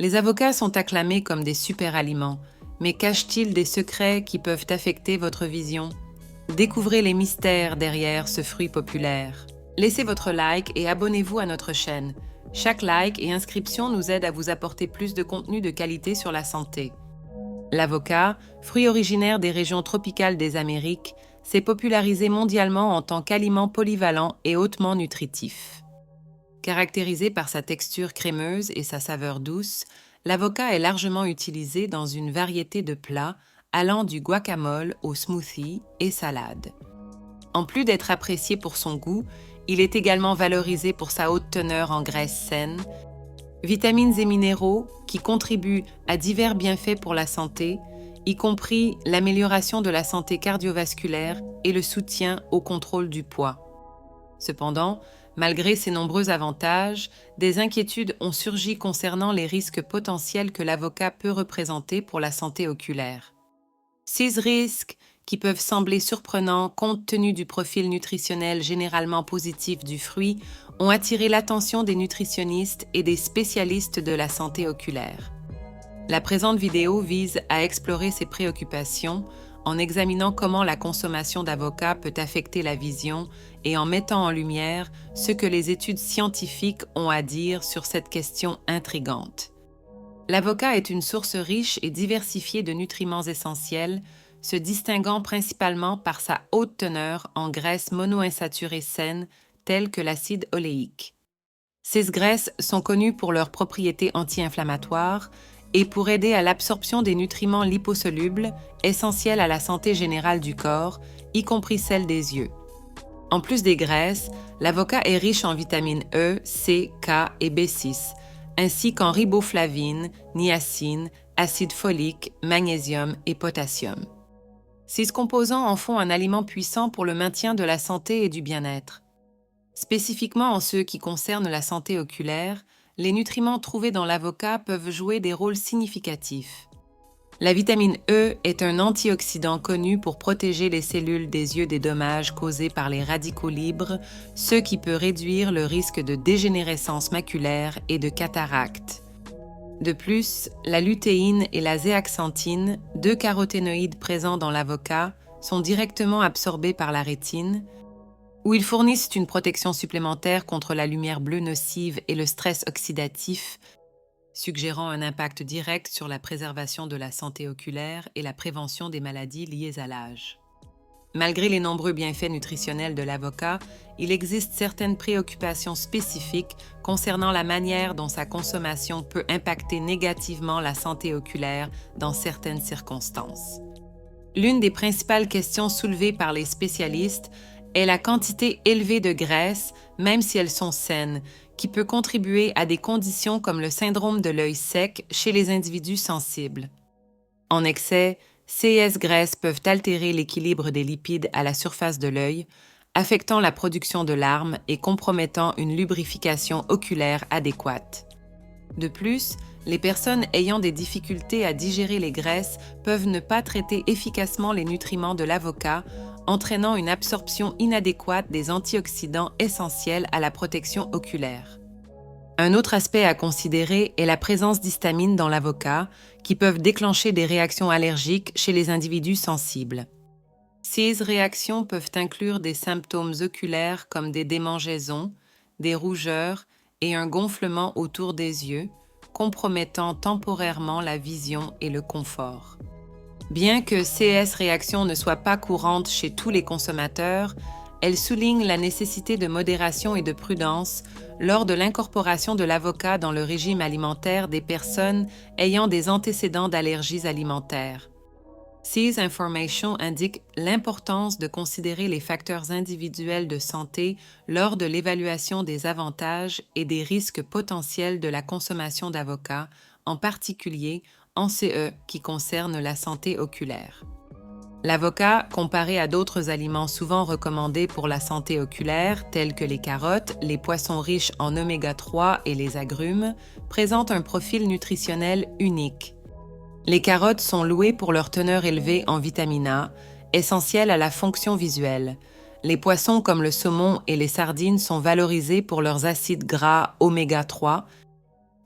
Les avocats sont acclamés comme des super-aliments, mais cachent-ils des secrets qui peuvent affecter votre vision? Découvrez les mystères derrière ce fruit populaire. Laissez votre like et abonnez-vous à notre chaîne. Chaque like et inscription nous aide à vous apporter plus de contenu de qualité sur la santé. L'avocat, fruit originaire des régions tropicales des Amériques, s'est popularisé mondialement en tant qu'aliment polyvalent et hautement nutritif. Caractérisé par sa texture crémeuse et sa saveur douce, l'avocat est largement utilisé dans une variété de plats allant du guacamole au smoothie et salade. En plus d'être apprécié pour son goût, il est également valorisé pour sa haute teneur en graisses saines, vitamines et minéraux qui contribuent à divers bienfaits pour la santé, y compris l'amélioration de la santé cardiovasculaire et le soutien au contrôle du poids. Cependant, malgré ces nombreux avantages, des inquiétudes ont surgi concernant les risques potentiels que l'avocat peut représenter pour la santé oculaire. Ces risques, qui peuvent sembler surprenants compte tenu du profil nutritionnel généralement positif du fruit, ont attiré l'attention des nutritionnistes et des spécialistes de la santé oculaire. La présente vidéo vise à explorer ces préoccupations en examinant comment la consommation d'avocat peut affecter la vision et en mettant en lumière ce que les études scientifiques ont à dire sur cette question intrigante. L'avocat est une source riche et diversifiée de nutriments essentiels, se distinguant principalement par sa haute teneur en graisses monoinsaturées saines telles que l'acide oléique. Ces graisses sont connues pour leurs propriétés anti-inflammatoires et pour aider à l'absorption des nutriments liposolubles essentiels à la santé générale du corps, y compris celle des yeux. En plus des graisses, l'avocat est riche en vitamines E, C, K et B6, ainsi qu'en riboflavine, niacine, acide folique, magnésium et potassium. Ces composants en font un aliment puissant pour le maintien de la santé et du bien-être. Spécifiquement en ce qui concerne la santé oculaire, les nutriments trouvés dans l'avocat peuvent jouer des rôles significatifs. La vitamine E est un antioxydant connu pour protéger les cellules des yeux des dommages causés par les radicaux libres, ce qui peut réduire le risque de dégénérescence maculaire et de cataracte. De plus, la lutéine et la zéaxanthine, deux caroténoïdes présents dans l'avocat, sont directement absorbés par la rétine, où ils fournissent une protection supplémentaire contre la lumière bleue nocive et le stress oxydatif, suggérant un impact direct sur la préservation de la santé oculaire et la prévention des maladies liées à l'âge. Malgré les nombreux bienfaits nutritionnels de l'avocat, il existe certaines préoccupations spécifiques concernant la manière dont sa consommation peut impacter négativement la santé oculaire dans certaines circonstances. L'une des principales questions soulevées par les spécialistes est la quantité élevée de graisses, même si elles sont saines, qui peut contribuer à des conditions comme le syndrome de l'œil sec chez les individus sensibles. En excès, ces graisses peuvent altérer l'équilibre des lipides à la surface de l'œil, affectant la production de larmes et compromettant une lubrification oculaire adéquate. De plus, les personnes ayant des difficultés à digérer les graisses peuvent ne pas traiter efficacement les nutriments de l'avocat, entraînant une absorption inadéquate des antioxydants essentiels à la protection oculaire. Un autre aspect à considérer est la présence d'histamine dans l'avocat, qui peuvent déclencher des réactions allergiques chez les individus sensibles. Ces réactions peuvent inclure des symptômes oculaires comme des démangeaisons, des rougeurs et un gonflement autour des yeux, compromettant temporairement la vision et le confort. Bien que ces réactions ne soient pas courantes chez tous les consommateurs, elles soulignent la nécessité de modération et de prudence lors de l'incorporation de l'avocat dans le régime alimentaire des personnes ayant des antécédents d'allergies alimentaires. Ces informations indiquent l'importance de considérer les facteurs individuels de santé lors de l'évaluation des avantages et des risques potentiels de la consommation d'avocat, en particulier en ce qui concerne la santé oculaire. L'avocat, comparé à d'autres aliments souvent recommandés pour la santé oculaire, tels que les carottes, les poissons riches en oméga 3 et les agrumes, présente un profil nutritionnel unique. Les carottes sont louées pour leur teneur élevée en vitamine A, essentielle à la fonction visuelle. Les poissons comme le saumon et les sardines sont valorisés pour leurs acides gras oméga 3,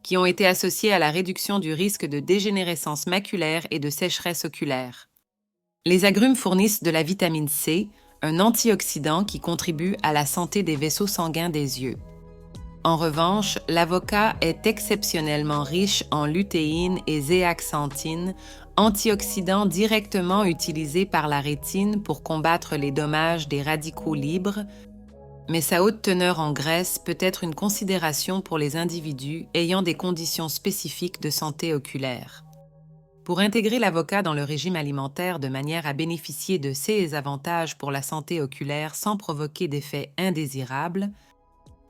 qui ont été associés à la réduction du risque de dégénérescence maculaire et de sécheresse oculaire. Les agrumes fournissent de la vitamine C, un antioxydant qui contribue à la santé des vaisseaux sanguins des yeux. En revanche, l'avocat est exceptionnellement riche en lutéine et zéaxanthine, antioxydants directement utilisés par la rétine pour combattre les dommages des radicaux libres, mais sa haute teneur en graisse peut être une considération pour les individus ayant des conditions spécifiques de santé oculaire. Pour intégrer l'avocat dans le régime alimentaire de manière à bénéficier de ces avantages pour la santé oculaire sans provoquer d'effets indésirables,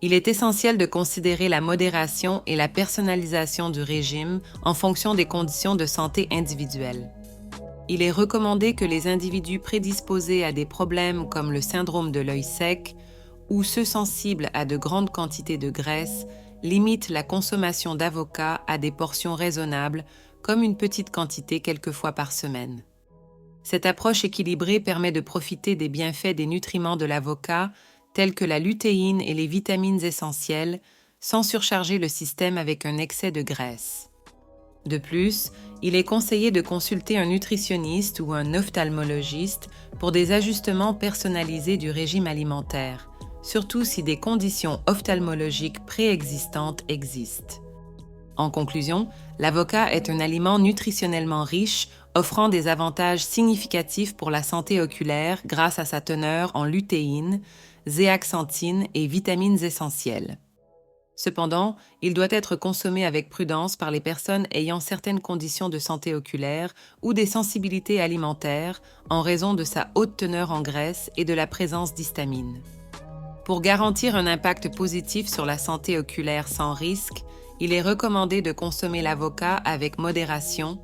il est essentiel de considérer la modération et la personnalisation du régime en fonction des conditions de santé individuelles. Il est recommandé que les individus prédisposés à des problèmes comme le syndrome de l'œil sec ou ceux sensibles à de grandes quantités de graisse limitent la consommation d'avocat à des portions raisonnables, comme une petite quantité quelques fois par semaine. Cette approche équilibrée permet de profiter des bienfaits des nutriments de l'avocat, tels que la lutéine et les vitamines essentielles, sans surcharger le système avec un excès de graisse. De plus, il est conseillé de consulter un nutritionniste ou un ophtalmologiste pour des ajustements personnalisés du régime alimentaire, surtout si des conditions ophtalmologiques préexistantes existent. En conclusion, l'avocat est un aliment nutritionnellement riche, offrant des avantages significatifs pour la santé oculaire grâce à sa teneur en lutéine, zéaxanthine et vitamines essentielles. Cependant, il doit être consommé avec prudence par les personnes ayant certaines conditions de santé oculaire ou des sensibilités alimentaires en raison de sa haute teneur en graisse et de la présence d'histamine. Pour garantir un impact positif sur la santé oculaire sans risque, il est recommandé de consommer l'avocat avec modération,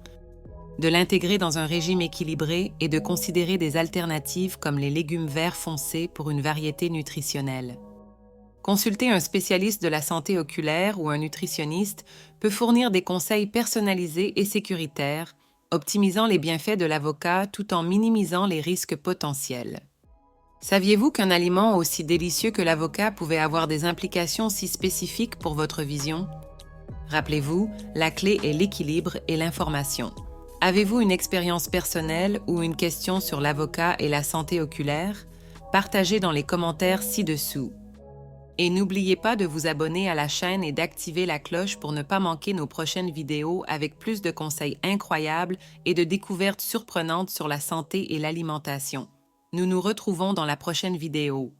de l'intégrer dans un régime équilibré et de considérer des alternatives comme les légumes verts foncés pour une variété nutritionnelle. Consulter un spécialiste de la santé oculaire ou un nutritionniste peut fournir des conseils personnalisés et sécuritaires, optimisant les bienfaits de l'avocat tout en minimisant les risques potentiels. Saviez-vous qu'un aliment aussi délicieux que l'avocat pouvait avoir des implications si spécifiques pour votre vision? Rappelez-vous, la clé est l'équilibre et l'information. Avez-vous une expérience personnelle ou une question sur l'avocat et la santé oculaire? Partagez dans les commentaires ci-dessous. Et n'oubliez pas de vous abonner à la chaîne et d'activer la cloche pour ne pas manquer nos prochaines vidéos avec plus de conseils incroyables et de découvertes surprenantes sur la santé et l'alimentation. Nous nous retrouvons dans la prochaine vidéo.